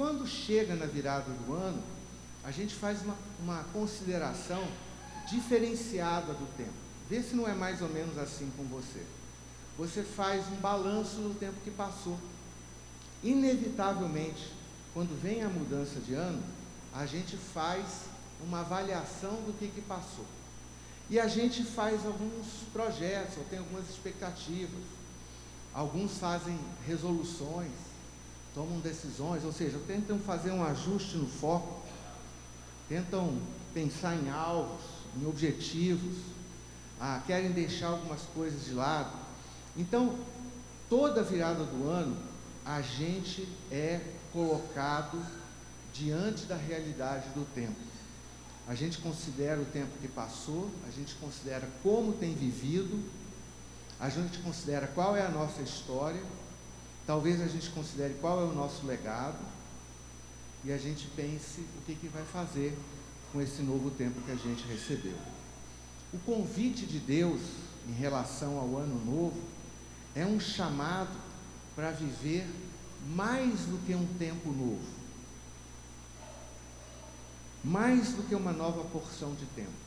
quando chega na virada do ano, a gente faz uma consideração diferenciada do tempo. Vê se não é mais ou menos assim com você. Você faz um balanço do tempo que passou. Inevitavelmente, quando vem a mudança de ano, a gente faz uma avaliação do que passou. E a gente faz alguns projetos, ou tem algumas expectativas. Alguns fazem resoluções, tomam decisões, ou seja, tentam fazer um ajuste no foco, tentam pensar em alvos, em objetivos, querem deixar algumas coisas de lado. Então, toda virada do ano, a gente é colocado diante da realidade do tempo. A gente considera o tempo que passou, a gente considera como tem vivido, a gente considera qual é a nossa história, talvez a gente considere qual é o nosso legado, e a gente pense o que vai fazer com esse novo tempo que a gente recebeu. O convite de Deus em relação ao ano novo é um chamado para viver mais do que um tempo novo, mais do que uma nova porção de tempo.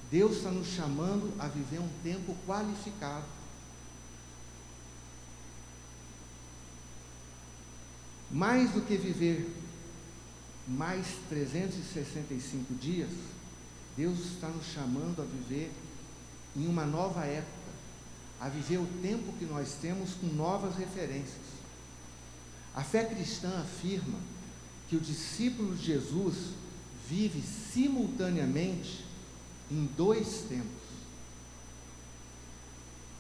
Deus está nos chamando a viver um tempo qualificado. Mais do que viver mais 365 dias, Deus está nos chamando a viver em uma nova época, a viver o tempo que nós temos com novas referências. A fé cristã afirma que o discípulo de Jesus vive simultaneamente em dois tempos.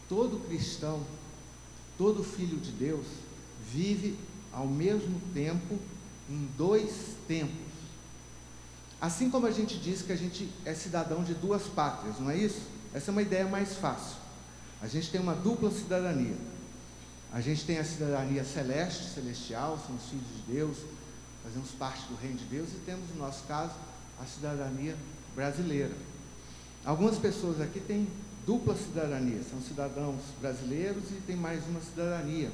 Todo cristão, todo filho de Deus, vive ao mesmo tempo em dois tempos. Assim como a gente diz que a gente é cidadão de duas pátrias, não é isso? Essa é uma ideia mais fácil. A gente tem uma dupla cidadania. A gente tem a cidadania celeste, celestial, somos filhos de Deus, fazemos parte do reino de Deus, e temos, no nosso caso, a cidadania brasileira. Algumas pessoas aqui têm dupla cidadania, são cidadãos brasileiros e tem mais uma cidadania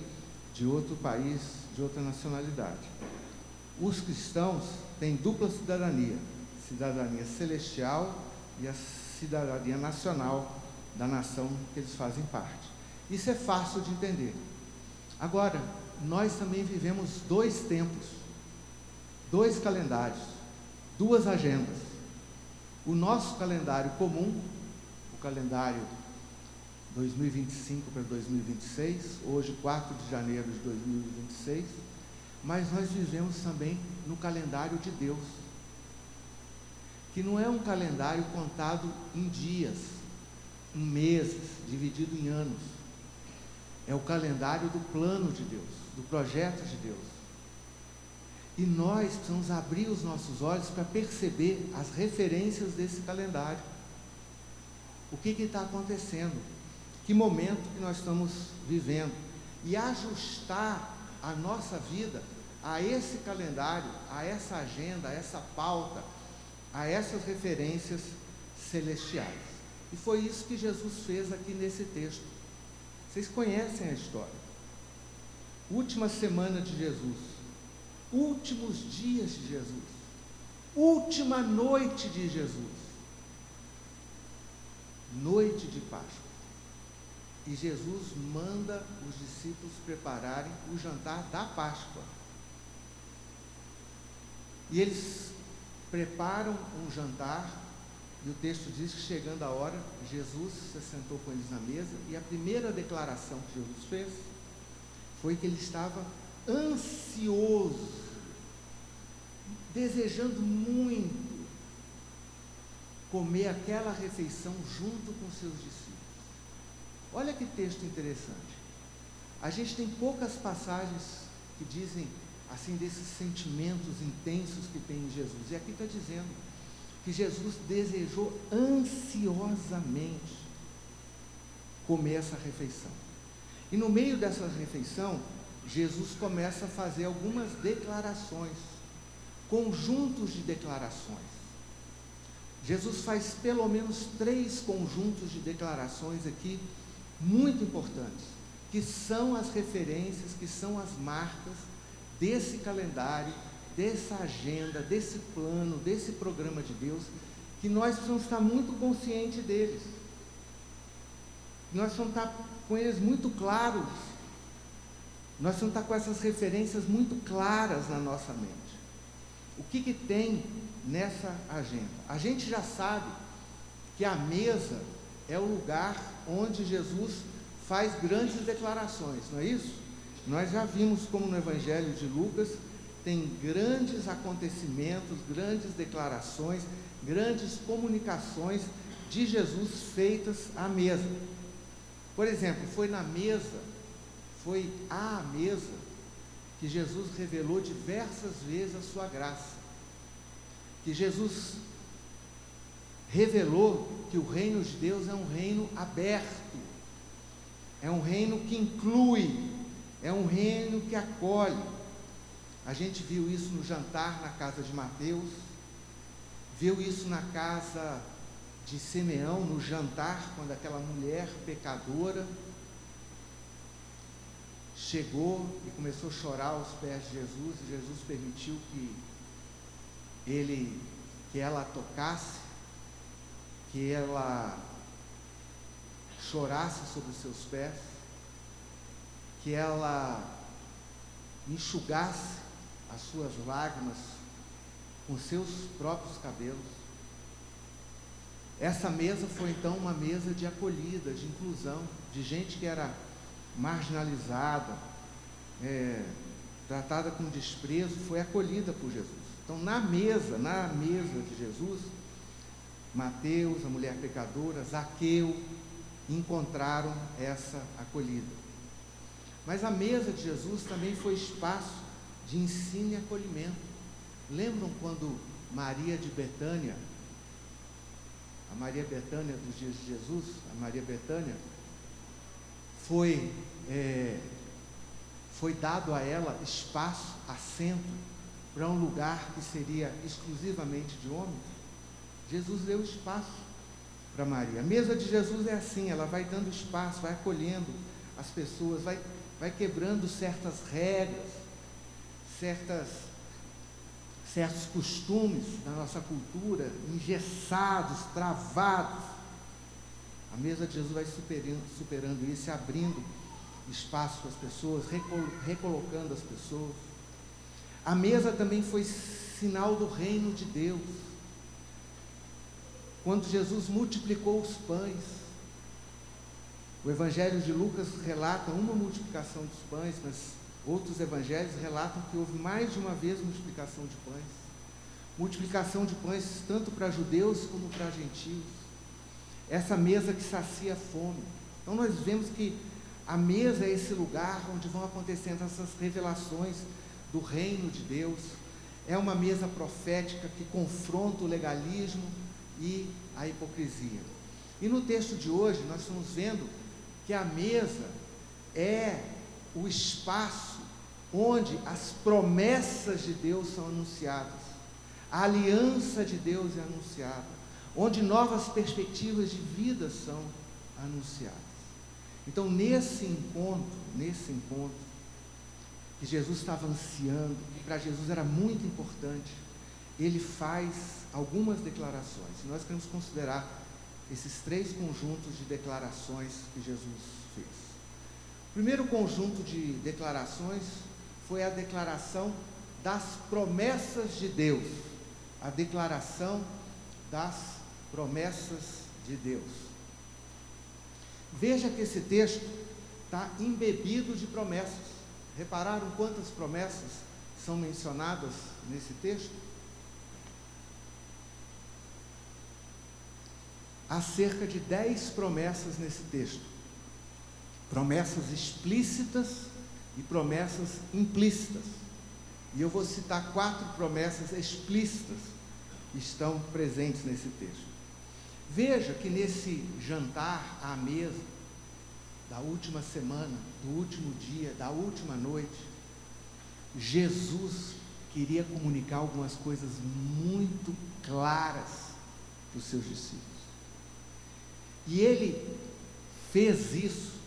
de outro país, de outra nacionalidade. Os cristãos têm dupla cidadania, cidadania celestial e a cidadania nacional da nação que eles fazem parte. Isso é fácil de entender. Agora, nós também vivemos dois tempos, dois calendários, duas agendas. O nosso calendário comum, o calendário 2025 para 2026, hoje 4 de janeiro de 2026, mas nós vivemos também no calendário de Deus, que não é um calendário contado em dias, em meses, dividido em anos. É o calendário do plano de Deus, do projeto de Deus. E nós precisamos abrir os nossos olhos para perceber as referências desse calendário. O que está acontecendo? Que momento que nós estamos vivendo? E ajustar a nossa vida a esse calendário, a essa agenda, a essa pauta, a essas referências celestiais. E foi isso que Jesus fez aqui nesse texto. Vocês conhecem a história. Última semana de Jesus, últimos dias de Jesus, última noite de Jesus, noite de Páscoa. E Jesus manda os discípulos prepararem o jantar da Páscoa. E eles preparam um jantar, e o texto diz que, chegando a hora, Jesus se sentou com eles na mesa, e a primeira declaração que Jesus fez foi que ele estava ansioso, desejando muito comer aquela refeição junto com seus discípulos. Olha que texto interessante. A gente tem poucas passagens que dizem assim desses sentimentos intensos que tem em Jesus, e aqui está dizendo que Jesus desejou ansiosamente comer essa refeição. E no meio dessa refeição, Jesus começa a fazer algumas declarações, conjuntos de declarações. Jesus faz pelo menos 3 conjuntos de declarações aqui, muito importantes, que são as referências, que são as marcas desse calendário dessa agenda, desse plano, desse programa de Deus, que nós precisamos estar muito conscientes deles. Nós precisamos estar com eles muito claros. Nós precisamos estar com essas referências muito claras na nossa mente. O que tem nessa agenda? A gente já sabe que a mesa é o lugar onde Jesus faz grandes declarações, não é isso? Nós já vimos como no Evangelho de Lucas tem grandes acontecimentos, grandes declarações, grandes comunicações de Jesus feitas à mesa. Por exemplo, foi à mesa que Jesus revelou diversas vezes a sua graça. Que Jesus revelou que o reino de Deus é um reino aberto, é um reino que inclui, é um reino que acolhe. A gente viu isso no jantar na casa de Mateus, viu isso na casa de Simeão, no jantar, quando aquela mulher pecadora chegou e começou a chorar aos pés de Jesus, e Jesus permitiu que ela tocasse, que ela chorasse sobre os seus pés, que ela enxugasse as suas lágrimas com seus próprios cabelos. Essa mesa foi então uma mesa de acolhida, de inclusão, de gente que era marginalizada, tratada com desprezo, foi acolhida por Jesus. Então na mesa de Jesus, Mateus, a mulher pecadora, Zaqueu, encontraram essa acolhida. Mas a mesa de Jesus também foi espaço de ensino e acolhimento. Lembram quando Maria de Betânia, a Maria Betânia dos dias de Jesus, a Maria Betânia, foi dado a ela espaço, assento, para um lugar que seria exclusivamente de homens? Jesus deu espaço para Maria. A mesa de Jesus é assim, ela vai dando espaço, vai acolhendo as pessoas, vai quebrando certas regras, certos costumes da nossa cultura, engessados, travados. A mesa de Jesus vai superando isso, abrindo espaço para as pessoas, recolocando as pessoas. A mesa também foi sinal do reino de Deus. Quando Jesus multiplicou os pães, o Evangelho de Lucas relata uma multiplicação dos pães, mas outros evangelhos relatam que houve mais de uma vez multiplicação de pães. Multiplicação de pães tanto para judeus como para gentios. Essa mesa que sacia a fome. Então nós vemos que a mesa é esse lugar onde vão acontecendo essas revelações do reino de Deus. É uma mesa profética que confronta o legalismo e a hipocrisia. E no texto de hoje nós estamos vendo que a mesa é o espaço onde as promessas de Deus são anunciadas, a aliança de Deus é anunciada, onde novas perspectivas de vida são anunciadas. Então nesse encontro que Jesus estava ansiando, que para Jesus era muito importante, ele faz algumas declarações. E nós queremos considerar esses 3 conjuntos de declarações que Jesus fez. O primeiro conjunto de declarações foi a declaração das promessas de Deus. A declaração das promessas de Deus. Veja que esse texto está embebido de promessas. Repararam quantas promessas são mencionadas nesse texto? Há cerca de 10 promessas nesse texto. Promessas explícitas e promessas implícitas. E eu vou citar 4 promessas explícitas que estão presentes nesse texto. Veja que nesse jantar à mesa, da última semana, do último dia, da última noite, Jesus queria comunicar algumas coisas muito claras para os seus discípulos. E ele fez isso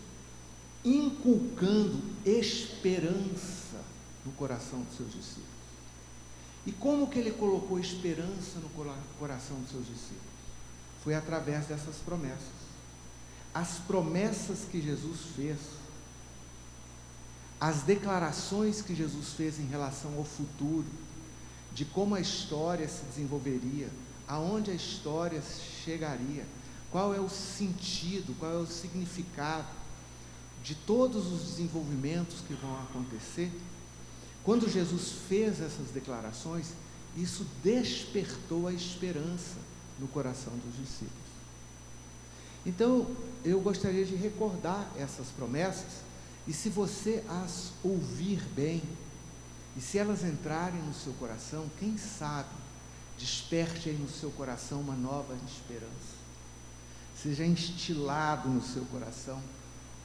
inculcando esperança no coração dos seus discípulos. E como que ele colocou esperança no coração dos seus discípulos? Foi através dessas promessas. As promessas que Jesus fez, as declarações que Jesus fez em relação ao futuro, de como a história se desenvolveria, aonde a história chegaria, qual é o sentido, qual é o significado de todos os desenvolvimentos que vão acontecer. Quando Jesus fez essas declarações, isso despertou a esperança no coração dos discípulos. Então, eu gostaria de recordar essas promessas, e se você as ouvir bem, e se elas entrarem no seu coração, quem sabe, desperte aí no seu coração uma nova esperança. Seja instilado no seu coração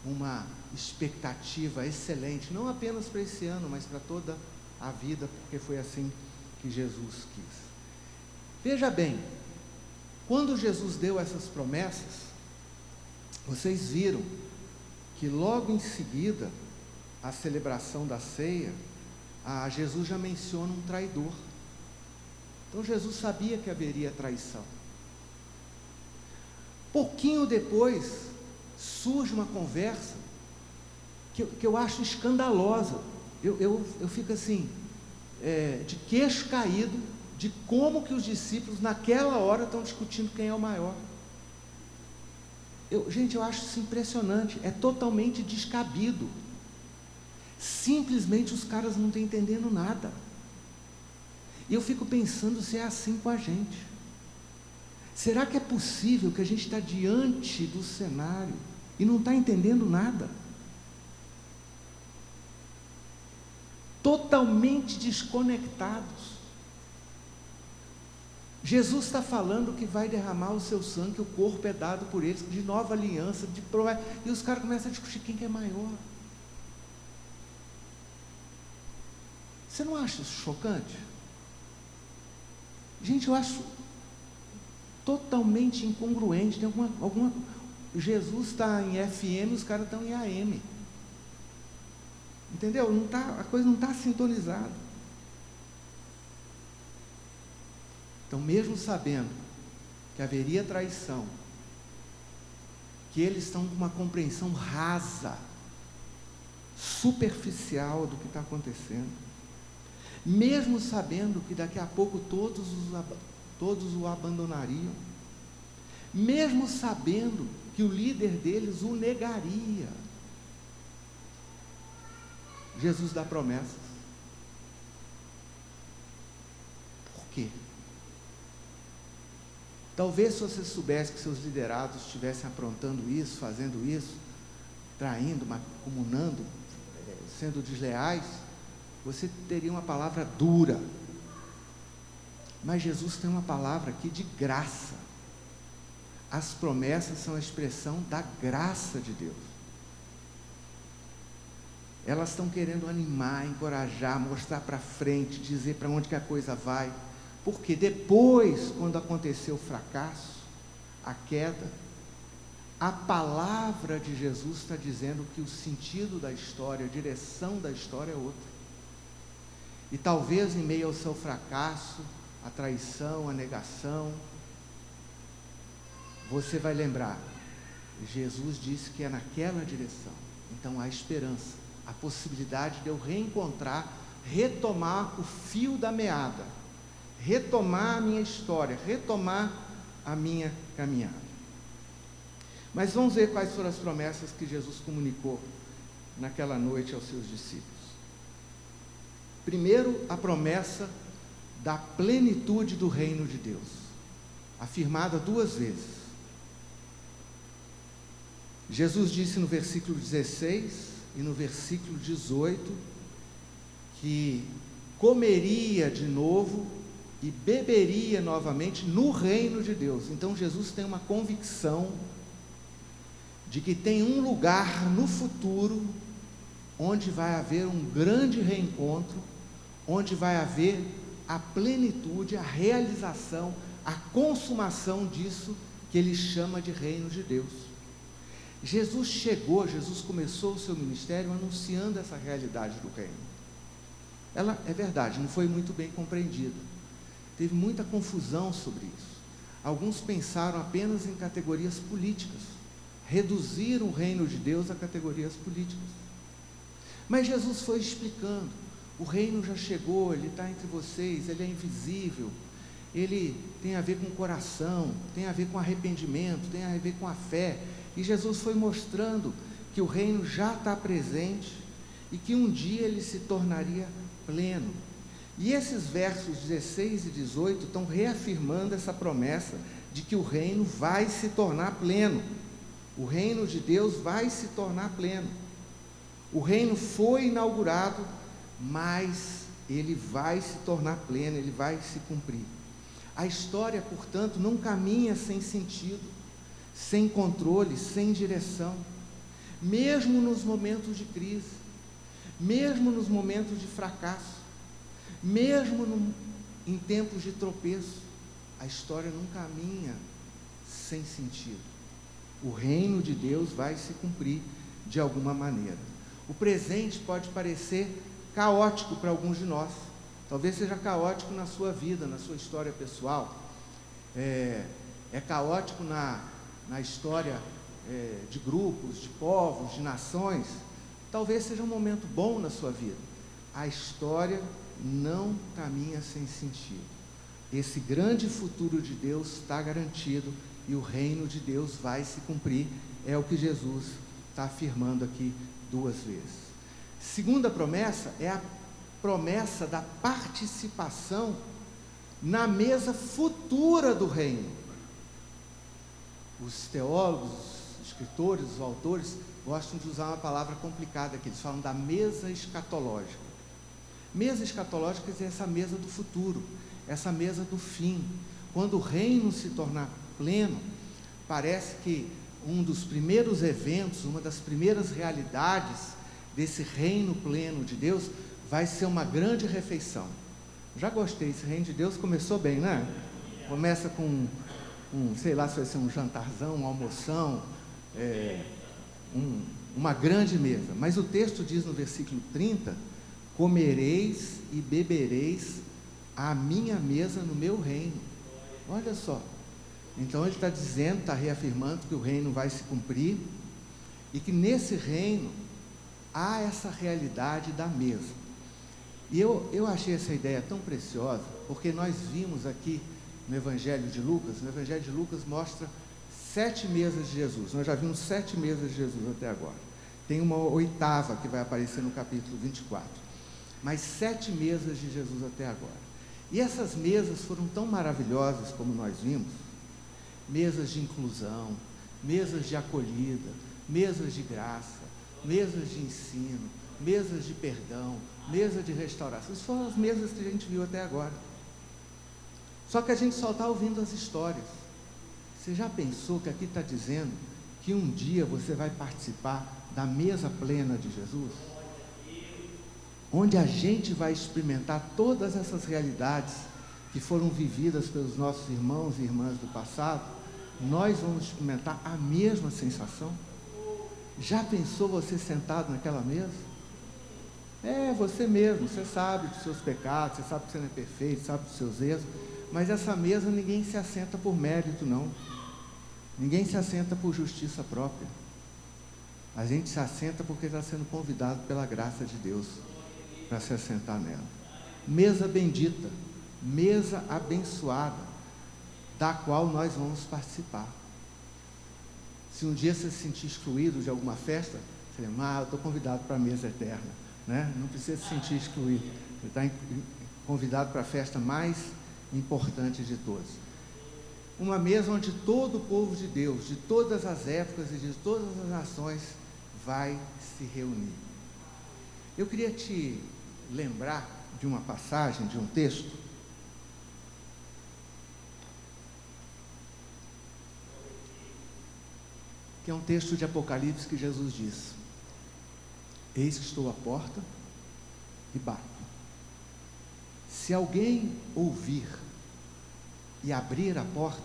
uma expectativa excelente, não apenas para esse ano, mas para toda a vida, porque foi assim que Jesus quis. Veja bem, quando Jesus deu essas promessas, vocês viram que logo em seguida, a celebração da ceia, Jesus já menciona um traidor. Então Jesus sabia que haveria traição. Pouquinho depois, surge uma conversa que eu acho escandalosa. Eu fico assim, de queixo caído, de como que os discípulos naquela hora estão discutindo quem é o maior. Gente, eu acho isso impressionante, é totalmente descabido. Simplesmente os caras não estão entendendo nada. E eu fico pensando se é assim com a gente. Será que é possível que a gente está diante do cenário e não está entendendo nada? Totalmente desconectados. Jesus está falando que vai derramar o seu sangue, o corpo é dado por eles, de nova aliança, de promessa, e os caras começam a discutir quem que é maior. Você não acha isso chocante? Gente, eu acho totalmente incongruente. Tem Jesus está em FM, os caras estão em AM. Entendeu? A coisa não está sintonizada. Então, mesmo sabendo que haveria traição, que eles estão com uma compreensão rasa, superficial do que está acontecendo, mesmo sabendo que daqui a pouco todos o abandonariam, mesmo sabendo que o líder deles o negaria, Jesus dá promessas. Por quê? Talvez se você soubesse que seus liderados estivessem aprontando isso, fazendo isso, traindo, comunando, sendo desleais, você teria uma palavra dura. Mas Jesus tem uma palavra aqui de graça. As promessas são a expressão da graça de Deus. Elas estão querendo animar, encorajar, mostrar para frente, dizer para onde que a coisa vai. Porque depois, quando aconteceu o fracasso, a queda, a palavra de Jesus está dizendo que o sentido da história, a direção da história é outra. E talvez em meio ao seu fracasso, a traição, a negação, você vai lembrar, Jesus disse que é naquela direção. Então há esperança, a possibilidade de eu reencontrar, retomar o fio da meada, retomar a minha história, retomar a minha caminhada. Mas vamos ver quais foram as promessas que Jesus comunicou naquela noite aos seus discípulos. Primeiro, a promessa da plenitude do reino de Deus, afirmada 2 vezes. Jesus disse no versículo 16 e no versículo 18 que comeria de novo e beberia novamente no reino de Deus. Então Jesus tem uma convicção de que tem um lugar no futuro onde vai haver um grande reencontro, onde vai haver a plenitude, a realização, a consumação disso que ele chama de reino de Deus. Jesus começou o seu ministério anunciando essa realidade do reino. ela, é verdade, não foi muito bem compreendida. Teve muita confusão sobre isso. Alguns pensaram apenas em categorias políticas, reduziram o reino de Deus a categorias políticas. Mas Jesus foi explicando, o reino já chegou, ele está entre vocês, ele é invisível, ele tem a ver com o coração, tem a ver com arrependimento, tem a ver com a fé. E Jesus foi mostrando que o reino já está presente e que um dia ele se tornaria pleno. E esses versos 16 e 18 estão reafirmando essa promessa de que o reino vai se tornar pleno. O reino de Deus vai se tornar pleno. O reino foi inaugurado, mas ele vai se tornar pleno, ele vai se cumprir. A história, portanto, não caminha sem sentido, sem controle, sem direção. Mesmo nos momentos de crise, mesmo nos momentos de fracasso, mesmo em tempos de tropeço, a história não caminha sem sentido. O reino de Deus vai se cumprir de alguma maneira. O presente pode parecer caótico para alguns de nós. Talvez seja caótico na sua vida, na sua história pessoal. É caótico na história de grupos, de povos, de nações. Talvez seja um momento bom na sua vida. A história não caminha sem sentido. Esse grande futuro de Deus está garantido e o reino de Deus vai se cumprir. É o que Jesus está afirmando aqui 2 vezes. Segunda promessa é a promessa da participação na mesa futura do reino. Os teólogos, os escritores, os autores gostam de usar uma palavra complicada aqui. Eles falam da mesa escatológica. Mesa escatológica é essa mesa do futuro, essa mesa do fim. Quando o reino se tornar pleno, parece que um dos primeiros eventos, uma das primeiras realidades desse reino pleno de Deus vai ser uma grande refeição. Já gostei, esse reino de Deus começou bem, né? Começa com sei lá se vai ser um jantarzão, uma almoção, uma grande mesa. Mas o texto diz no versículo 30, comereis e bebereis à minha mesa no meu reino. Olha só. Então ele está dizendo, está reafirmando que o reino vai se cumprir e que nesse reino há essa realidade da mesa. E eu achei essa ideia tão preciosa, porque nós vimos aqui no Evangelho de Lucas, mostra 7 mesas de Jesus. Nós já vimos 7 mesas de Jesus até agora. Tem uma 8ª que vai aparecer no capítulo 24. Mas 7 mesas de Jesus até agora. E essas mesas foram tão maravilhosas como nós vimos. Mesas de inclusão, mesas de acolhida, mesas de graça, mesas de ensino, mesas de perdão, mesa de restauração. Essas foram as mesas que a gente viu até agora. Só que a gente só está ouvindo as histórias. Você já pensou que aqui está dizendo que um dia você vai participar da mesa plena de Jesus? Onde a gente vai experimentar todas essas realidades que foram vividas pelos nossos irmãos e irmãs do passado, nós vamos experimentar a mesma sensação? Já pensou você sentado naquela mesa? Você mesmo, você sabe dos seus pecados, você sabe que você não é perfeito, sabe dos seus erros, mas essa mesa ninguém se assenta por mérito, não. Ninguém se assenta por justiça própria. A gente se assenta porque está sendo convidado pela graça de Deus para se assentar nela. Mesa bendita, mesa abençoada, da qual nós vamos participar. Se um dia você se sentir excluído de alguma festa, você lembra, eu estou convidado para a mesa eterna, né? Não precisa se sentir excluído, você está convidado para a festa mais importante de todas. Uma mesa onde todo o povo de Deus, de todas as épocas e de todas as nações, vai se reunir. Eu queria te lembrar de uma passagem, de um texto, que é um texto de Apocalipse que Jesus diz: eis que estou à porta e bato. Se alguém ouvir e abrir a porta,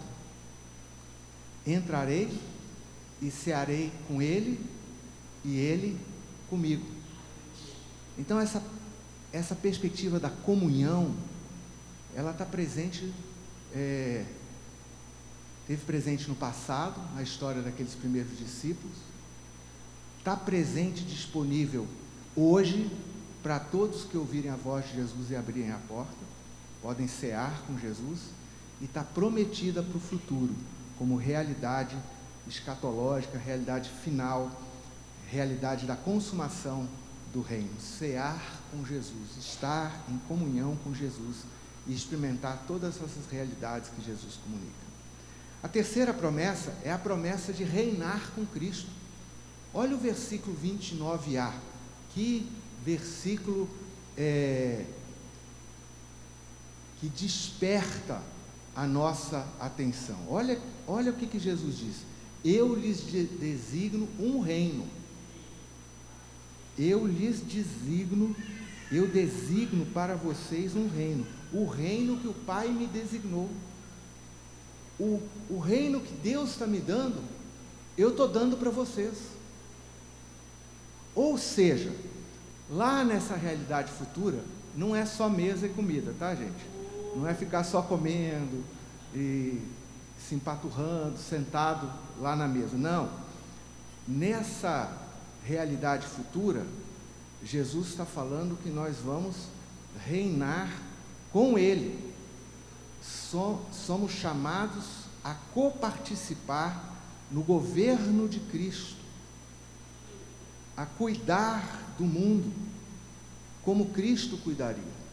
entrarei e cearei com ele e ele comigo. Então essa essa perspectiva da comunhão, ela está presente, teve presente no passado, na história daqueles primeiros discípulos, está presente, disponível hoje, para todos que ouvirem a voz de Jesus e abrirem a porta, podem cear com Jesus, e está prometida para o futuro, como realidade escatológica, realidade final, realidade da consumação do reino. Cear com Jesus, estar em comunhão com Jesus e experimentar todas essas realidades que Jesus comunica. A terceira promessa é a promessa de reinar com Cristo. Olha o versículo 29a, que versículo que desperta a nossa atenção. Olha o que Jesus diz: eu lhes designo um reino. Eu designo para vocês um reino, o reino que o Pai me designou. O reino que Deus está me dando, eu estou dando para vocês. Ou seja, lá nessa realidade futura, não é só mesa e comida, tá, gente? Não é ficar só comendo e se empaturrando, sentado lá na mesa. Não. Nessa realidade futura, Jesus está falando que nós vamos reinar com Ele. Somos chamados a coparticipar no governo de Cristo, a cuidar do mundo como Cristo cuidaria.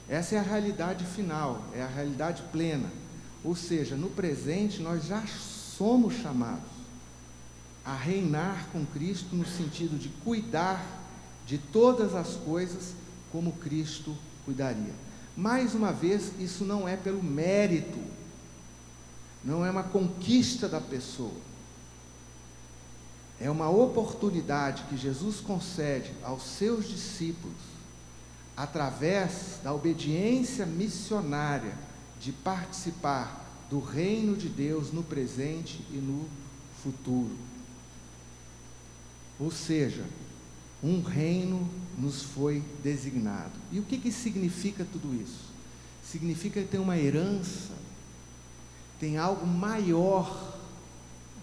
Essa é a realidade final, é a realidade plena. Ou seja, no presente nós já somos chamados a reinar com Cristo no sentido de cuidar de todas as coisas como Cristo cuidaria. Mais uma vez, isso não é pelo mérito, não é uma conquista da pessoa, é uma oportunidade que Jesus concede aos seus discípulos, através da obediência missionária, de participar do reino de Deus no presente e no futuro. Ou seja, um reino nos foi designado. E o que significa tudo isso? Significa que tem uma herança, tem algo maior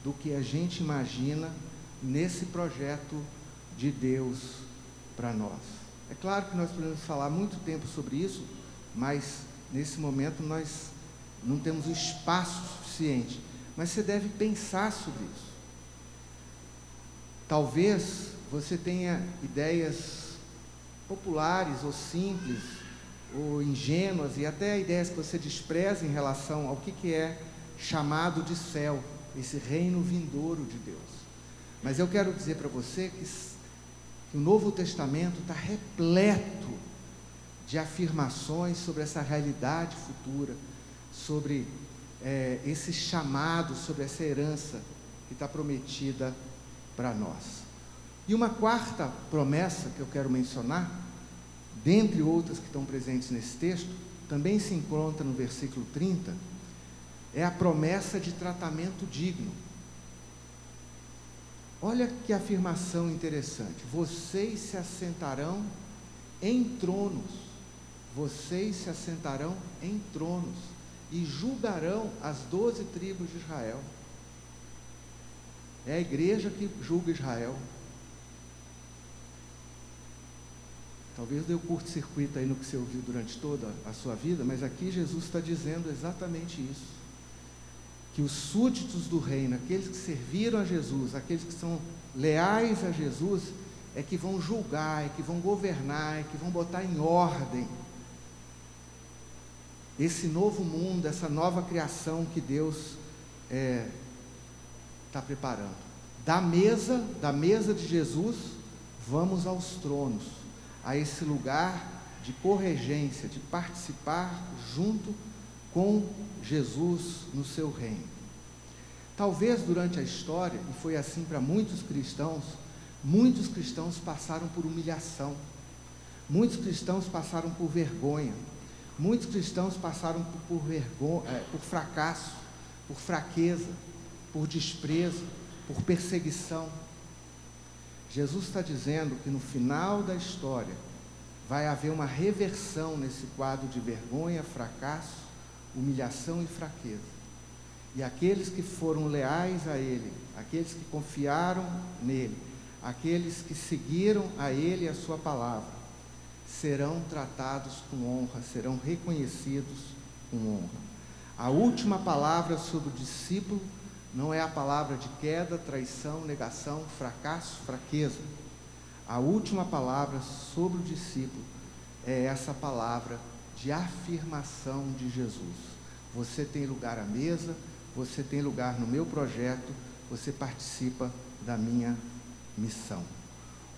do que a gente imagina nesse projeto de Deus para nós. É claro que nós podemos falar muito tempo sobre isso, mas nesse momento nós não temos o espaço suficiente. Mas você deve pensar sobre isso. Talvez você tenha ideias populares ou simples, ou ingênuas, e até ideias que você despreza em relação ao que é chamado de céu, esse reino vindouro de Deus. Mas eu quero dizer para você que o Novo Testamento está repleto de afirmações sobre essa realidade futura, sobre esse chamado, sobre essa herança que está prometida para nós. E uma quarta promessa que eu quero mencionar, dentre outras que estão presentes nesse texto, também se encontra no versículo 30, é a promessa de tratamento digno. Olha que afirmação interessante: vocês se assentarão em tronos, vocês se assentarão em tronos e julgarão as 12 tribos de Israel. É a igreja que julga Israel. Talvez dê um curto-circuito aí no que você ouviu durante toda a sua vida, mas aqui Jesus está dizendo exatamente isso, que os súditos do reino, aqueles que serviram a Jesus, aqueles que são leais a Jesus, é que vão julgar, é que vão governar, é que vão botar em ordem esse novo mundo, essa nova criação que Deus está preparando. Da mesa de Jesus, vamos aos tronos, a esse lugar de corregência, de participar junto com Jesus no seu reino. Talvez durante a história, e foi assim para muitos cristãos passaram por humilhação, muitos cristãos passaram por vergonha, muitos cristãos passaram por fracasso, por fraqueza, por desprezo, por perseguição. Jesus está dizendo que no final da história vai haver uma reversão nesse quadro de vergonha, fracasso, humilhação e fraqueza. E aqueles que foram leais a Ele, aqueles que confiaram nele, aqueles que seguiram a Ele e a sua palavra, serão tratados com honra, serão reconhecidos com honra. A última palavra sobre o discípulo não é a palavra de queda, traição, negação, fracasso, fraqueza. A última palavra sobre o discípulo é essa palavra de afirmação de Jesus. Você tem lugar à mesa, você tem lugar no meu projeto, você participa da minha missão.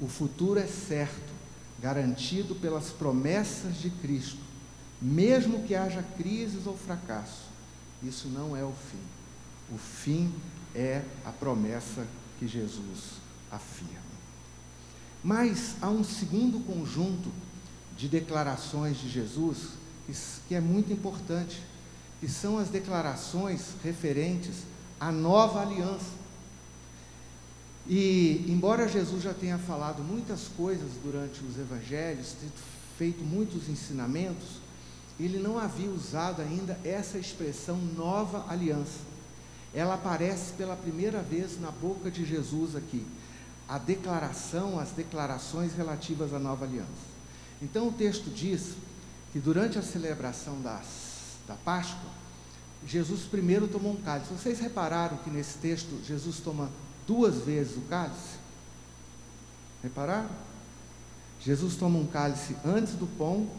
O futuro é certo, garantido pelas promessas de Cristo, mesmo que haja crises ou fracasso. Isso não é o fim. O fim é a promessa que Jesus afirma. Mas há um segundo conjunto de declarações de Jesus que é muito importante, que são as declarações referentes à nova aliança. E, embora Jesus já tenha falado muitas coisas durante os evangelhos, feito muitos ensinamentos, ele não havia usado ainda essa expressão nova aliança. Ela aparece pela primeira vez na boca de Jesus aqui. A declaração, as declarações relativas à nova aliança. Então o texto diz que durante a celebração da Páscoa, Jesus primeiro tomou um cálice. Vocês repararam que nesse texto Jesus toma 2 vezes o cálice? Repararam? Jesus toma um cálice antes do pão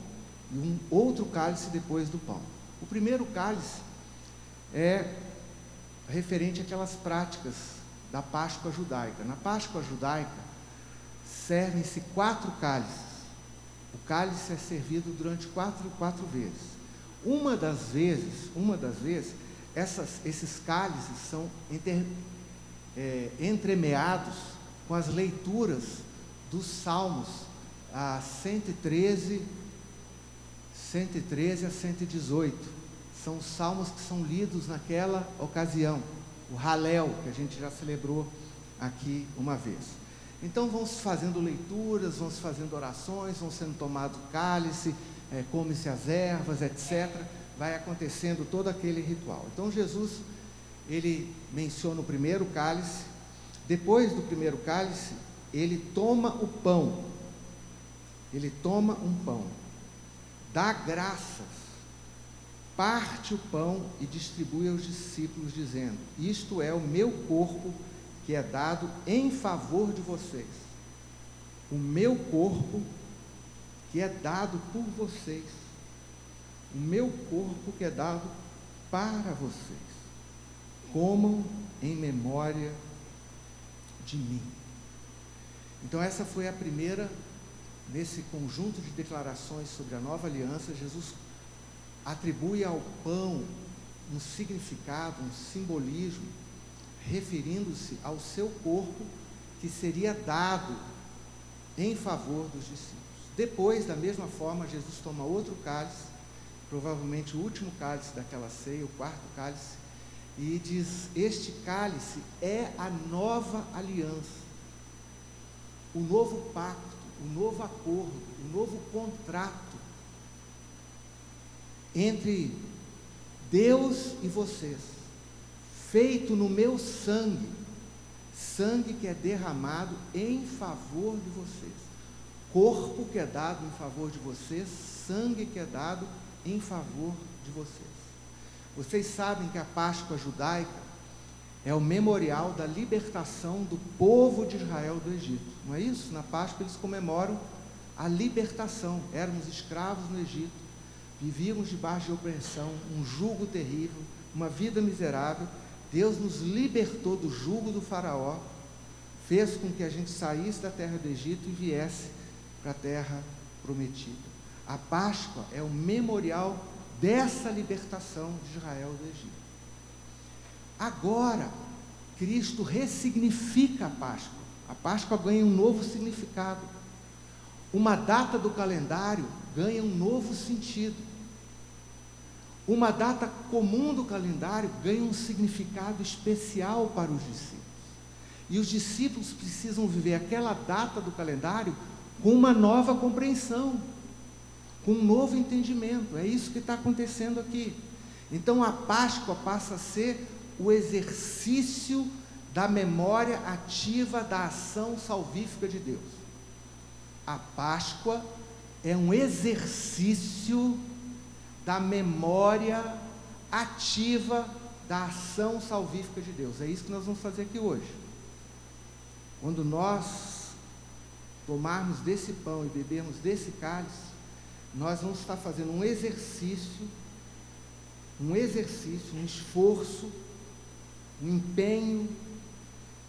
e um outro cálice depois do pão. O primeiro cálice é referente àquelas práticas da Páscoa judaica. Na Páscoa judaica, servem-se 4 cálices. O cálice é servido durante quatro vezes. Uma das vezes, esses cálices são entremeados com as leituras dos Salmos, a 113 a 118. São os salmos que são lidos naquela ocasião. O Halel, que a gente já celebrou aqui uma vez. Então vão se fazendo leituras, vão se fazendo orações, vão sendo tomado cálice, come-se as ervas, etc. Vai acontecendo todo aquele ritual. Então Jesus, ele menciona o primeiro cálice. Depois do primeiro cálice, ele toma o pão. Ele toma um pão, dá graças, parte o pão e distribui aos discípulos, dizendo: isto é o meu corpo que é dado em favor de vocês. O meu corpo que é dado por vocês. O meu corpo que é dado para vocês. Comam em memória de mim. Então essa foi a primeira, nesse conjunto de declarações sobre a nova aliança. Jesus atribui ao pão um significado, um simbolismo, referindo-se ao seu corpo que seria dado em favor dos discípulos. Depois, da mesma forma, Jesus toma outro cálice, provavelmente o último cálice daquela ceia, o 4º cálice, e diz: este cálice é a nova aliança, o novo pacto, o novo acordo, o novo contrato entre Deus e vocês, feito no meu sangue, sangue que é derramado em favor de vocês, corpo que é dado em favor de vocês, sangue que é dado em favor de vocês. Vocês sabem que a Páscoa judaica é o memorial da libertação do povo de Israel do Egito, não é isso? Na Páscoa eles comemoram a libertação. Éramos escravos no Egito, vivíamos debaixo de opressão, um jugo terrível, uma vida miserável. Deus nos libertou do jugo do faraó, fez com que a gente saísse da terra do Egito e viesse para a terra prometida. A Páscoa é o memorial dessa libertação de Israel do Egito. Agora, Cristo ressignifica a Páscoa. A Páscoa ganha um novo significado. Uma data do calendário ganha um novo sentido. Uma data comum do calendário ganha um significado especial para os discípulos. E os discípulos precisam viver aquela data do calendário com uma nova compreensão. com um novo entendimento. É isso que está acontecendo aqui. Então a Páscoa passa a ser o exercício da memória ativa da ação salvífica de Deus. A Páscoa é um exercício da memória ativa da ação salvífica de Deus. É isso que nós vamos fazer aqui hoje. Quando nós tomarmos desse pão e bebermos desse cálice, nós vamos estar fazendo um exercício, um esforço, um empenho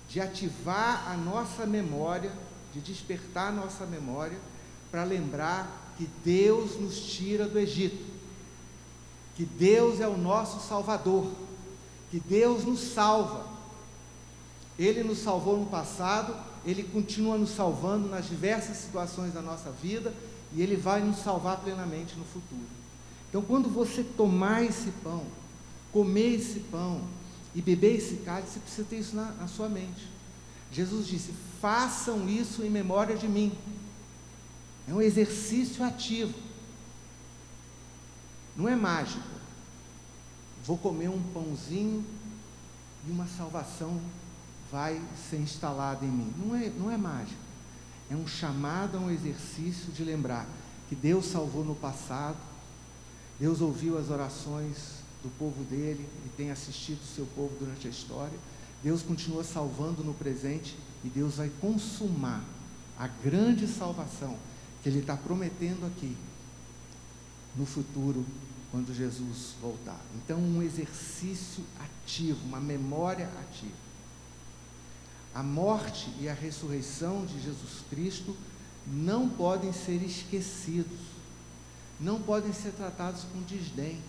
de ativar a nossa memória, de despertar a nossa memória, para lembrar que Deus nos tira do Egito, que Deus é o nosso Salvador, que Deus nos salva. Ele nos salvou no passado, Ele continua nos salvando nas diversas situações da nossa vida, e Ele vai nos salvar plenamente no futuro. Então, quando você tomar esse pão, comer esse pão e beber esse cálice, você precisa ter isso na sua mente. Jesus disse: façam isso em memória de mim. É um exercício ativo, não é mágico. Vou comer um pãozinho e uma salvação vai ser instalada em mim. Não é mágico. É um chamado a um exercício de lembrar que Deus salvou no passado, Deus ouviu as orações do povo dele e tem assistido o seu povo durante a história. Deus continua salvando no presente e Deus vai consumar a grande salvação que Ele está prometendo aqui no futuro, quando Jesus voltar. Então, um exercício ativo, uma memória ativa. A morte e a ressurreição de Jesus Cristo não podem ser esquecidos, não podem ser tratados com desdém,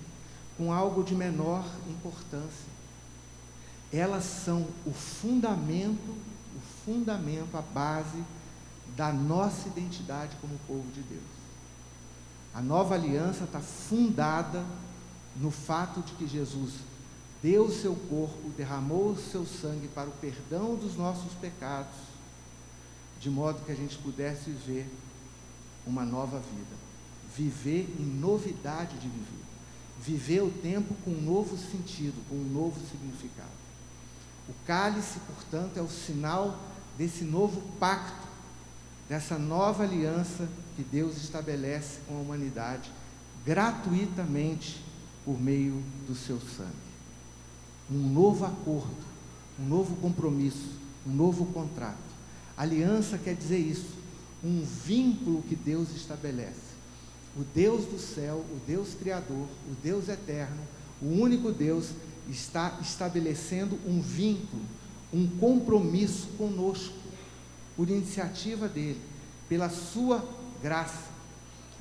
com algo de menor importância. Elas são o fundamento, a base da nossa identidade como povo de Deus. A nova aliança está fundada no fato de que Jesus deu o seu corpo, derramou o seu sangue para o perdão dos nossos pecados, de modo que a gente pudesse viver uma nova vida, viver em novidade de viver o tempo com um novo sentido, com um novo significado. O cálice, portanto, é o sinal desse novo pacto, dessa nova aliança que Deus estabelece com a humanidade, gratuitamente, por meio do seu sangue. Um novo acordo, um novo compromisso, um novo contrato. Aliança quer dizer isso, um vínculo que Deus estabelece. O Deus do céu, o Deus Criador, o Deus eterno, o único Deus, está estabelecendo um vínculo, um compromisso conosco, por iniciativa dele, pela sua graça.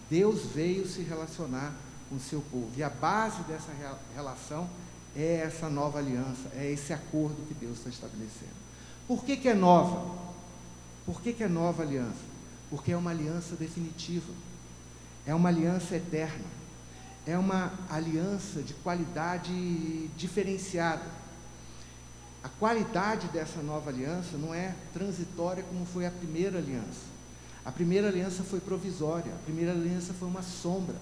Deus veio se relacionar com o seu povo, e a base dessa relação é essa nova aliança, é esse acordo que Deus está estabelecendo. Por que é nova? Por que é nova aliança? Porque é uma aliança definitiva, é uma aliança eterna, é uma aliança de qualidade diferenciada. A qualidade dessa nova aliança não é transitória como foi a primeira aliança. A primeira aliança foi provisória, a primeira aliança foi uma sombra.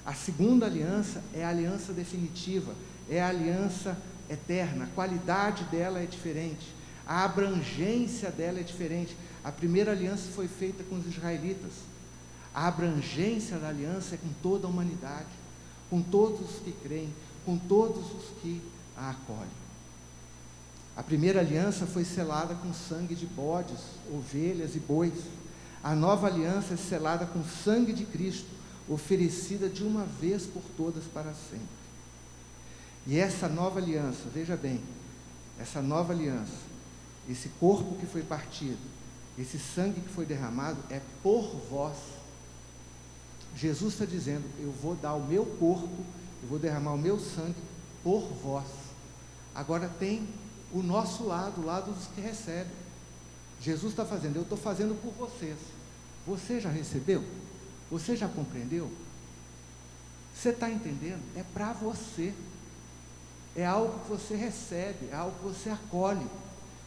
A segunda aliança é a aliança definitiva, é a aliança eterna. A qualidade dela é diferente, a abrangência dela é diferente. A primeira aliança foi feita com os israelitas. A abrangência da aliança é com toda a humanidade, com todos os que creem, com todos os que a acolhem. A primeira aliança foi selada com sangue de bodes, ovelhas e bois. A nova aliança é selada com sangue de Cristo, oferecida de uma vez por todas para sempre. E essa nova aliança, veja bem, essa nova aliança, esse corpo que foi partido, esse sangue que foi derramado, é por vós. Jesus está dizendo: eu vou dar o meu corpo, eu vou derramar o meu sangue por vós. Agora tem o nosso lado, o lado dos que recebem. Jesus está fazendo, eu estou fazendo por vocês. Você já recebeu? Você já compreendeu? Você está entendendo? É para você. É algo que você recebe, é algo que você acolhe,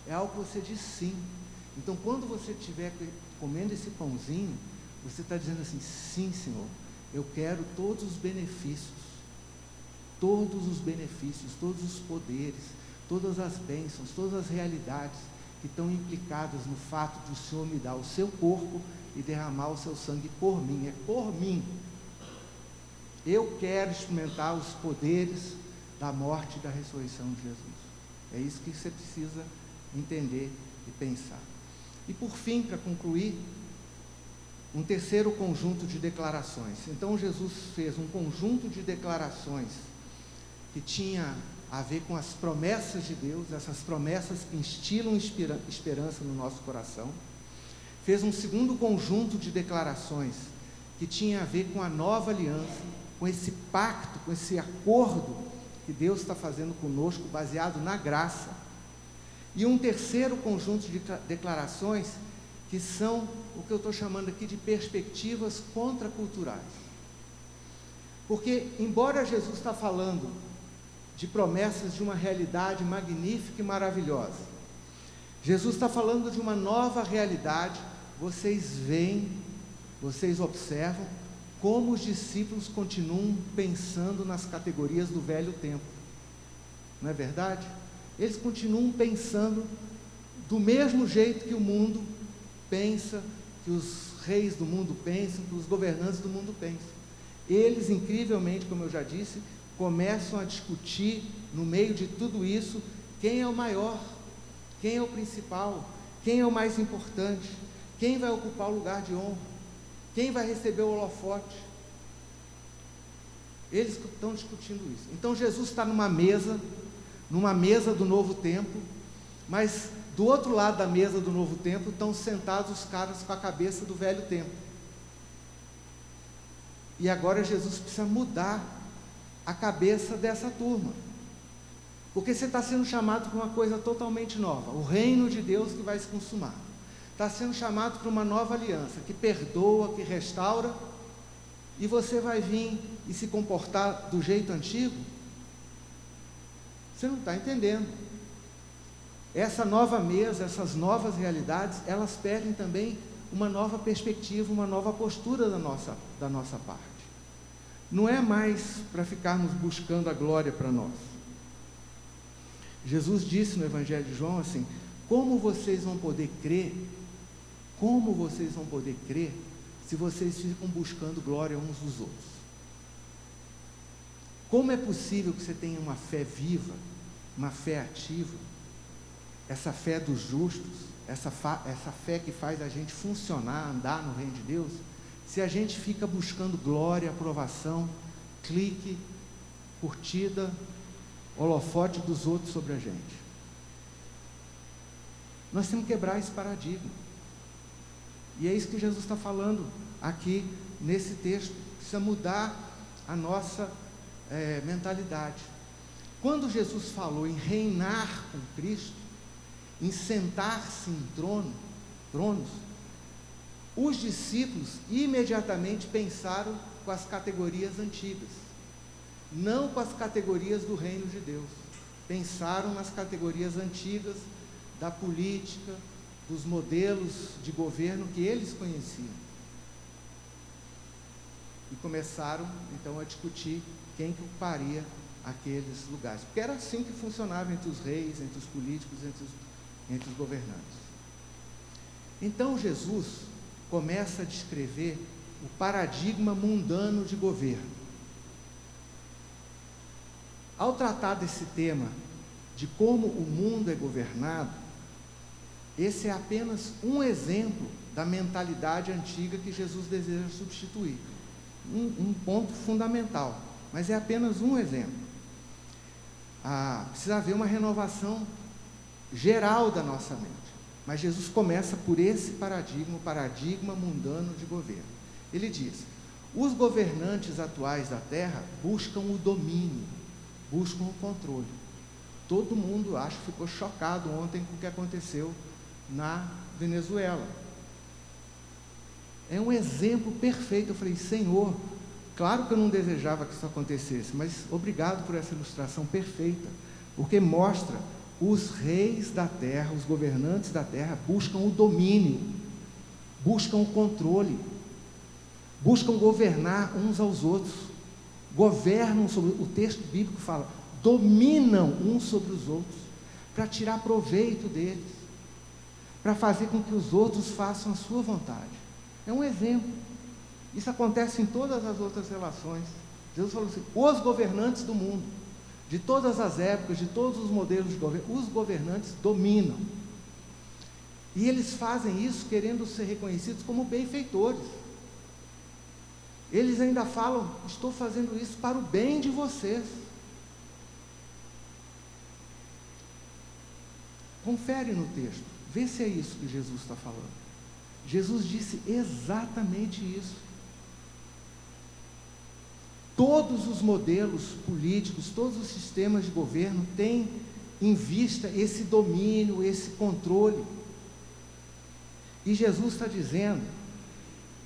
é algo que você diz sim. Então, quando você estiver comendo esse pãozinho, você está dizendo assim: sim, Senhor, Eu quero todos os benefícios, todos os poderes, todas as bênçãos, todas as realidades que estão implicadas no fato de o Senhor me dar o seu corpo e derramar o seu sangue por mim. É por mim. Eu quero experimentar os poderes da morte e da ressurreição de Jesus. É isso que você precisa entender e pensar. E por fim, para concluir, um terceiro conjunto de declarações. Então Jesus fez um conjunto de declarações que tinha a ver com as promessas de Deus, essas promessas que instilam esperança no nosso coração. Fez um segundo conjunto de declarações que tinha a ver com a nova aliança, com esse pacto, com esse acordo que Deus está fazendo conosco, baseado na graça. E um terceiro conjunto de declarações que são o que eu estou chamando aqui de perspectivas contraculturais. Porque, embora Jesus está falando de promessas de uma realidade magnífica e maravilhosa, Jesus está falando de uma nova realidade. Vocês veem, vocês observam como os discípulos continuam pensando nas categorias do velho tempo, não é verdade? Eles continuam pensando do mesmo jeito que o mundo pensa, que os reis do mundo pensam, que os governantes do mundo pensam. Eles, incrivelmente, como eu já disse, começam a discutir, no meio de tudo isso, quem é o maior, quem é o principal, quem é o mais importante, quem vai ocupar o lugar de honra, quem vai receber o holofote. Eles estão discutindo isso. Então Jesus está numa mesa do novo tempo, mas do outro lado da mesa do novo tempo estão sentados os caras com a cabeça do velho tempo. E agora Jesus precisa mudar a cabeça dessa turma, porque você está sendo chamado para uma coisa totalmente nova, o reino de Deus que vai se consumar. Está sendo chamado para uma nova aliança, que perdoa, que restaura, e você vai vir e se comportar do jeito antigo? Você não está entendendo. Essa nova mesa, essas novas realidades, elas pedem também uma nova perspectiva, uma nova postura da nossa parte. Não é mais para ficarmos buscando a glória para nós. Jesus disse no Evangelho de João assim: como vocês vão poder crer se vocês ficam buscando glória uns dos outros? Como é possível que você tenha uma fé viva, uma fé ativa, essa fé dos justos, essa fé que faz a gente funcionar, andar no reino de Deus, se a gente fica buscando glória, aprovação, clique, curtida, holofote dos outros sobre a gente? Nós temos que quebrar esse paradigma. E é isso que Jesus está falando aqui nesse texto. Precisa mudar a nossa mentalidade. Quando Jesus falou em reinar com Cristo, em sentar-se em tronos, os discípulos imediatamente pensaram com as categorias antigas, não com as categorias do reino de Deus. Pensaram nas categorias antigas da política, dos modelos de governo que eles conheciam. E começaram, então, a discutir quem que ocuparia aqueles lugares. Porque era assim que funcionava entre os reis, entre os políticos, entre os governantes. Então, Jesus começa a descrever o paradigma mundano de governo. Ao tratar desse tema, de como o mundo é governado, esse é apenas um exemplo da mentalidade antiga que Jesus deseja substituir. Um ponto fundamental, mas é apenas um exemplo. Precisa haver uma renovação geral da nossa mente. Mas Jesus começa por esse paradigma, o paradigma mundano de governo. Ele diz: os governantes atuais da terra buscam o domínio, buscam o controle. Todo mundo, acho, ficou chocado ontem com o que aconteceu na Venezuela. É um exemplo perfeito. Eu falei: Senhor, claro que eu não desejava que isso acontecesse, mas obrigado por essa ilustração perfeita, porque mostra os reis da terra, os governantes da terra buscam o domínio, buscam o controle. buscam governar uns aos outros, governam sobre, o texto bíblico fala, dominam uns sobre os outros, para tirar proveito deles, para fazer com que os outros façam a sua vontade. É um exemplo. Isso acontece em todas as outras relações. Jesus falou assim, os governantes do mundo, de todas as épocas, de todos os modelos de governo, os governantes dominam. E eles fazem isso querendo ser reconhecidos como benfeitores. Eles ainda falam, estou fazendo isso para o bem de vocês. Confere no texto, vê se é isso que Jesus está falando. Jesus disse exatamente isso. Todos os modelos políticos, todos os sistemas de governo têm em vista esse domínio, esse controle. E Jesus está dizendo,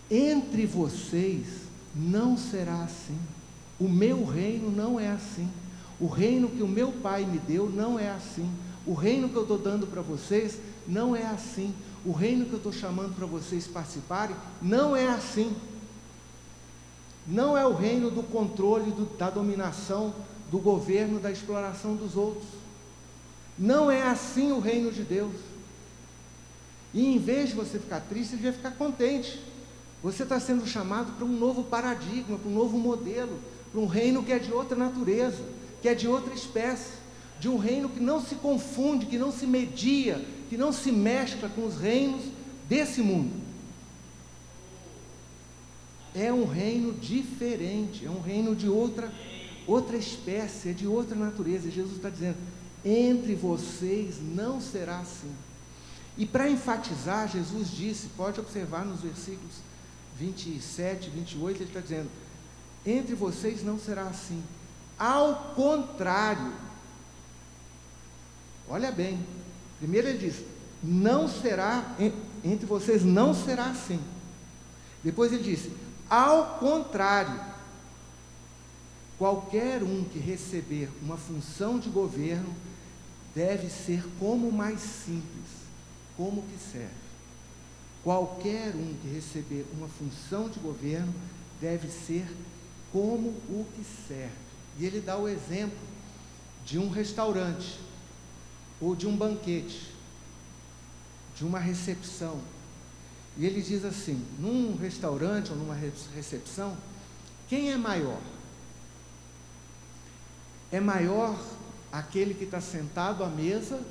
entre vocês não será assim. O meu reino não é assim. O reino que o meu Pai me deu não é assim. O reino que eu estou dando para vocês não é assim. O reino que eu estou chamando para vocês participarem não é assim. Não é o reino do controle, da dominação, do governo, da exploração dos outros. Não é assim o reino de Deus. E em vez de você ficar triste, você devia ficar contente. Você está sendo chamado para um novo paradigma, para um novo modelo, para um reino que é de outra natureza, que é de outra espécie, de um reino que não se confunde, que não se media, que não se mescla com os reinos desse mundo. É um reino diferente, é um reino de outra espécie, é de outra natureza. E Jesus está dizendo, entre vocês não será assim. E para enfatizar, Jesus disse, pode observar nos versículos 27, 28, ele está dizendo, entre vocês não será assim. Ao contrário, olha bem, primeiro ele diz, não será, entre vocês não será assim. Depois ele disse, ao contrário, qualquer um que receber uma função de governo deve ser como o mais simples, como o que serve. Qualquer um que receber uma função de governo deve ser como o que serve. E ele dá o exemplo de um restaurante, ou de um banquete, de uma recepção. E ele diz assim, num restaurante ou numa recepção, quem é maior? É maior aquele que está sentado à mesa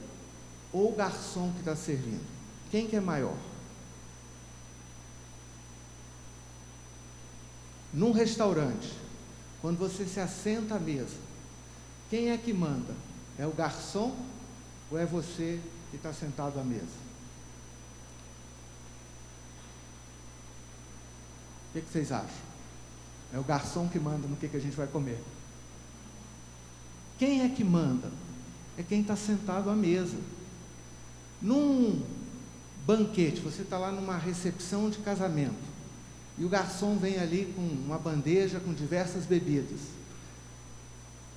ou o garçom que está servindo? Quem que é maior? Num restaurante, quando você se assenta à mesa, quem é que manda? É o garçom ou é você que está sentado à mesa? O que vocês acham? É o garçom que manda no que a gente vai comer. Quem é que manda? É quem está sentado à mesa. Num banquete, você está lá numa recepção de casamento, e o garçom vem ali com uma bandeja com diversas bebidas.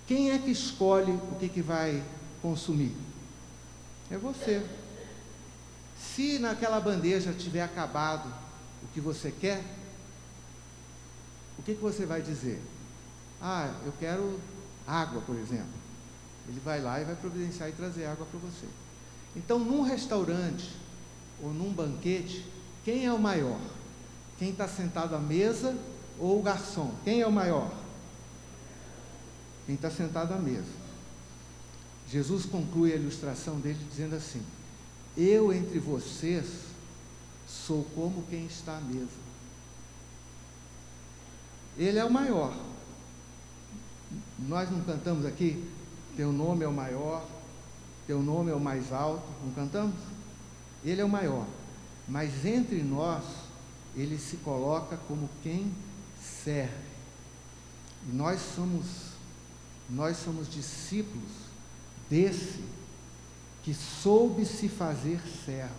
Quem é que escolhe o que vai consumir? É você. Se naquela bandeja tiver acabado o que você quer, o que você vai dizer? Ah, eu quero água, por exemplo. Ele vai lá e vai providenciar e trazer água para você. Então, num restaurante ou num banquete, quem é o maior? Quem está sentado à mesa ou o garçom? Quem é o maior? Quem está sentado à mesa. Jesus conclui a ilustração dele dizendo assim, eu entre vocês sou como quem está à mesa. Ele é o maior. Nós não cantamos aqui, teu nome é o maior, teu nome é o mais alto, não cantamos? Ele é o maior, mas entre nós, ele se coloca como quem serve. E nós somos discípulos desse que soube se fazer servo,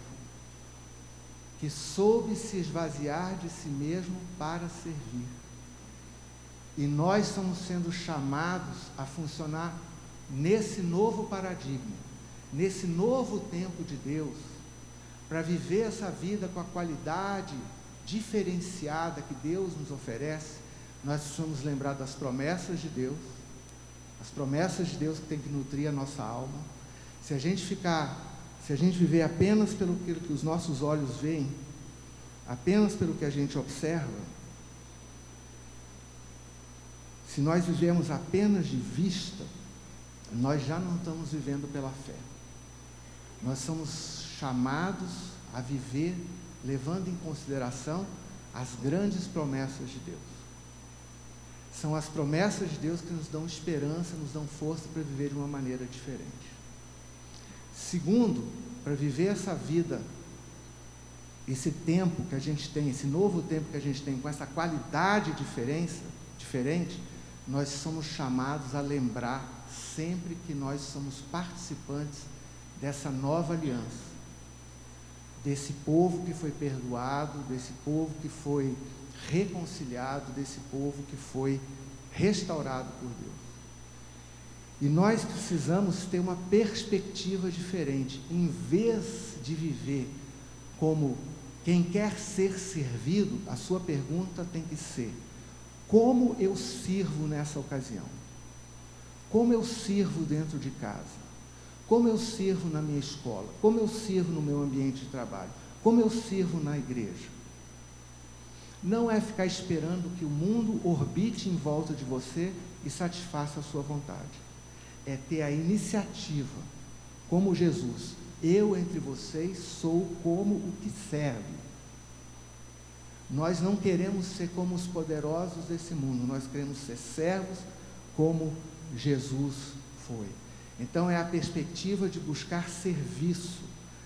que soube se esvaziar de si mesmo para servir. E nós estamos sendo chamados a funcionar nesse novo paradigma, nesse novo tempo de Deus, para viver essa vida com a qualidade diferenciada que Deus nos oferece, nós precisamos lembrar das promessas de Deus, as promessas de Deus que tem que nutrir a nossa alma. Se a gente viver apenas pelo que os nossos olhos veem, apenas pelo que a gente observa, se nós vivemos apenas de vista, nós já não estamos vivendo pela fé. Nós somos chamados a viver levando em consideração as grandes promessas de Deus. São as promessas de Deus que nos dão esperança, nos dão força para viver de uma maneira diferente. Segundo, para viver essa vida, esse tempo que a gente tem, esse novo tempo que a gente tem, com essa qualidade diferente, nós somos chamados a lembrar sempre que nós somos participantes dessa nova aliança, desse povo que foi perdoado, desse povo que foi reconciliado, desse povo que foi restaurado por Deus. E nós precisamos ter uma perspectiva diferente. Em vez de viver como quem quer ser servido, a sua pergunta tem que ser: como eu sirvo nessa ocasião? Como eu sirvo dentro de casa? Como eu sirvo na minha escola? Como eu sirvo no meu ambiente de trabalho? Como eu sirvo na igreja? Não é ficar esperando que o mundo orbite em volta de você e satisfaça a sua vontade. É ter a iniciativa, como Jesus: eu entre vocês sou como o que serve. Nós não queremos ser como os poderosos desse mundo, nós queremos ser servos como Jesus foi. Então é a perspectiva de buscar serviço,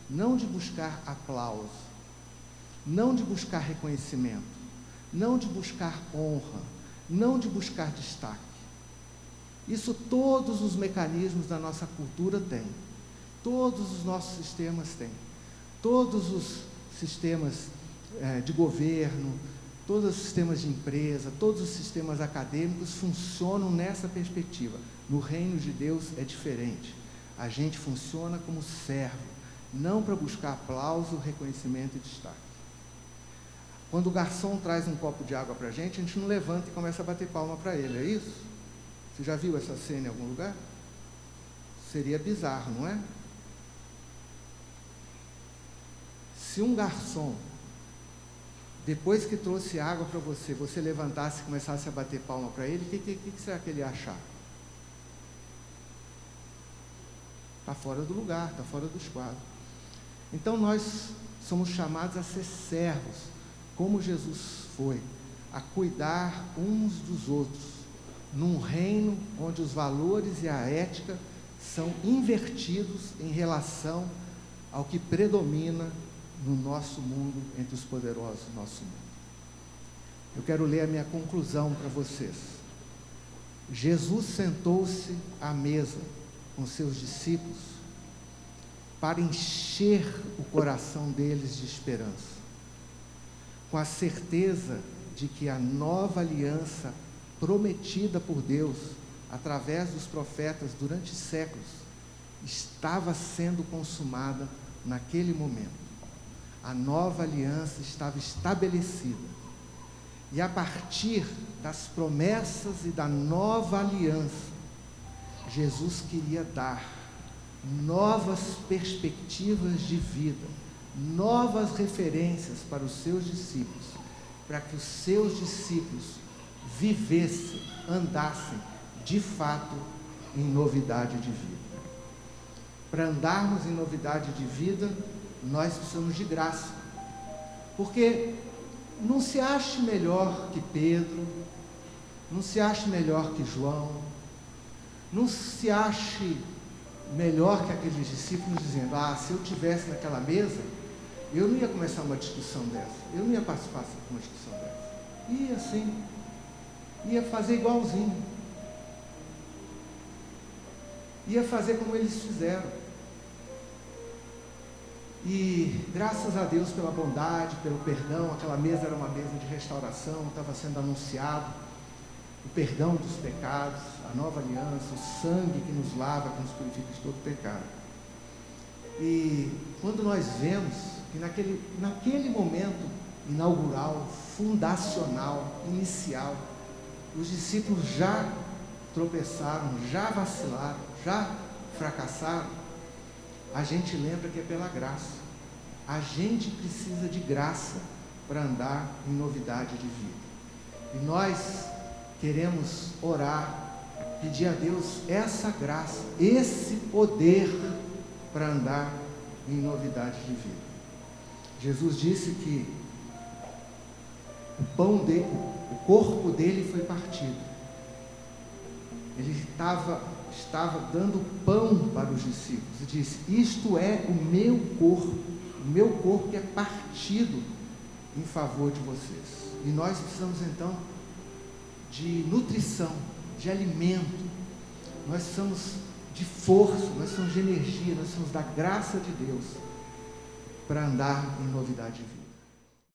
não de buscar aplauso, não de buscar reconhecimento, não de buscar honra, não de buscar destaque. Isso todos os mecanismos da nossa cultura têm, todos os nossos sistemas têm, todos os sistemas de governo, todos os sistemas de empresa, todos os sistemas acadêmicos funcionam nessa perspectiva. No reino de Deus é diferente. A gente funciona como servo, não para buscar aplauso, reconhecimento e destaque. Quando o garçom traz um copo de água para a gente não levanta e começa a bater palma para ele, é isso? Você já viu essa cena em algum lugar? Seria bizarro, não é? Se um garçom, depois que trouxe água para você, você levantasse e começasse a bater palma para ele, o que será que ele ia achar? Está fora do lugar, está fora do esquadro. Então nós somos chamados a ser servos, como Jesus foi, a cuidar uns dos outros, num reino onde os valores e a ética são invertidos em relação ao que predomina no nosso mundo, entre os poderosos do nosso mundo. Eu quero ler a minha conclusão para vocês. Jesus sentou-se à mesa com seus discípulos para encher o coração deles de esperança, com a certeza de que a nova aliança prometida por Deus através dos profetas durante séculos estava sendo consumada naquele momento. A nova aliança estava estabelecida. E a partir das promessas e da nova aliança, Jesus queria dar novas perspectivas de vida, novas referências para os seus discípulos, para que os seus discípulos vivessem, andassem, de fato, em novidade de vida. Para andarmos em novidade de vida, nós precisamos de graça, porque não se ache melhor que Pedro, não se ache melhor que João, não se ache melhor que aqueles discípulos dizendo: se eu estivesse naquela mesa, eu não ia começar uma discussão dessa, eu não ia participar de uma discussão dessa, ia sim, ia fazer igualzinho, ia fazer como eles fizeram. E graças a Deus pela bondade, pelo perdão, aquela mesa era uma mesa de restauração, estava sendo anunciado o perdão dos pecados, a nova aliança, o sangue que nos lava, que nos purifica de todo pecado. E quando nós vemos que naquele momento inaugural, fundacional, inicial. Os discípulos já tropeçaram, já vacilaram, já fracassaram. A gente lembra que é pela graça. A gente precisa de graça para andar em novidade de vida. E nós queremos orar, pedir a Deus essa graça, esse poder para andar em novidade de vida. Jesus disse que o pão dele, o corpo dele foi partido. Ele estava dando pão para os discípulos e disse: isto é o meu corpo que é partido em favor de vocês. E nós precisamos então de nutrição, de alimento, nós precisamos de força, nós precisamos de energia, nós precisamos da graça de Deus para andar em novidade de vida.